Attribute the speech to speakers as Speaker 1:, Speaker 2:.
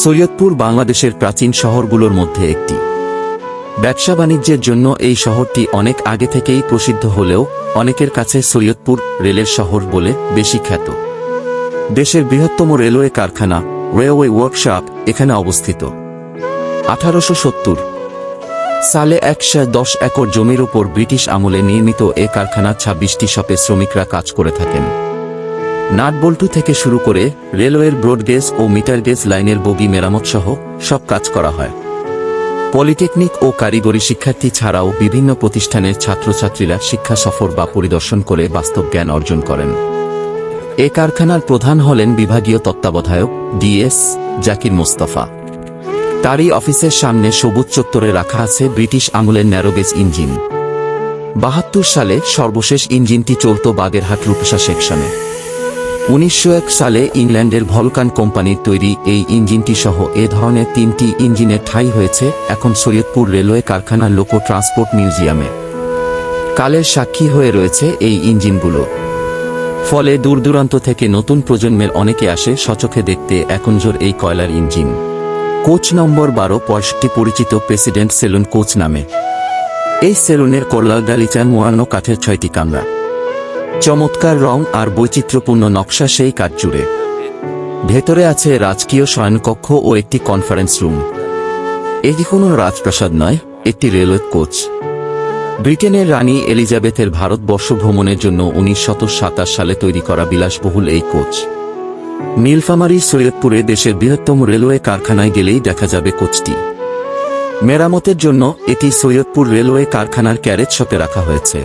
Speaker 1: সৈয়দপুর বাংলাদেশের প্রাচীন শহরগুলোর মধ্যে একটি। ব্যবসা বাণিজ্যের জন্য এই শহরটি অনেক আগে থেকেই প্রসিদ্ধ হলেও অনেকের কাছে সৈয়দপুর রেলের শহর বলে বেশি খ্যাত। দেশের বৃহত্তম রেলওয়ে কারখানা রেলওয়ে ওয়ার্কশপ এখানে অবস্থিত। 1870 সালে 110 একর জমির উপর ব্রিটিশ আমলে নির্মিত এ কারখানার 26টি শপে শ্রমিকরা কাজ করে থাকেন। নাটবল্টু থেকে শুরু করে রেলওয়ের ব্রডগেজ ও মিটারগেজ লাইনের বগি মেরামত সহ সব কাজ করা হয়। পলিটেকনিক ও কারিগরি শিক্ষার্থী ছাড়াও বিভিন্ন প্রতিষ্ঠানের ছাত্রছাত্রীরা শিক্ষা সফর বা পরিদর্শন করে বাস্তব জ্ঞান অর্জন করেন। এ কারখানার প্রধান হলেন বিভাগীয় তত্ত্বাবধায়ক ডিএস জাকির মোস্তফা। তারই অফিসের সামনে সবুজ চত্বরে রাখা আছে ব্রিটিশ আমলের ন্যারোগেজ ইঞ্জিন। 72 সালে সর্বশেষ ইঞ্জিনটি চলত বাগেরহাট রূপসা সেকশনে। 1901 সালে ইংল্যান্ডের ভলকান কোম্পানির তৈরি এই ইঞ্জিনটি সহ এ ধরনের 3টি ইঞ্জিনের ঠাঁই হয়েছে এখন সৈয়দপুর রেলওয়ে কারখানার লোকো ট্রান্সপোর্ট মিউজিয়ামে। কালের সাক্ষী হয়ে রয়েছে এই ইঞ্জিনগুলো। ফলে দূরদূরান্ত থেকে নতুন প্রজন্মের অনেকে আসে সচক্ষে দেখতে এখনজোর এই কয়লার ইঞ্জিন। কোচ নম্বর 1265 পরিচিত প্রেসিডেন্ট সেলুন কোচ নামে। এই সেলুনের কল্যাণ গালিচার মোড়ানো কাঠের 6টি কামরা। চমৎকার রং আর বৈচিত্র্যপূর্ণ নকশা সেই কাঠ জুড়ে। ভেতরে আছে রাজকীয় শয়নকক্ষ ও একটি কনফারেন্স রুম। এটি কোনো রাজপ্রাসাদ নয়, একটি রেলওয়ে কোচ। ব্রিটেনের রানী এলিজাবেথের ভারতবর্ষ ভ্রমণের জন্য 1927 সালে তৈরি করা বিলাসবহুল এই কোচ। নীলফামারী সৈয়দপুরে দেশের বৃহত্তম রেলওয়ে কারখানায় গেলেই দেখা যাবে কোচটি। মেরামতের জন্য এটি সৈয়দপুর রেলওয়ে কারখানার ক্যারেজ শপে রাখা হয়েছে।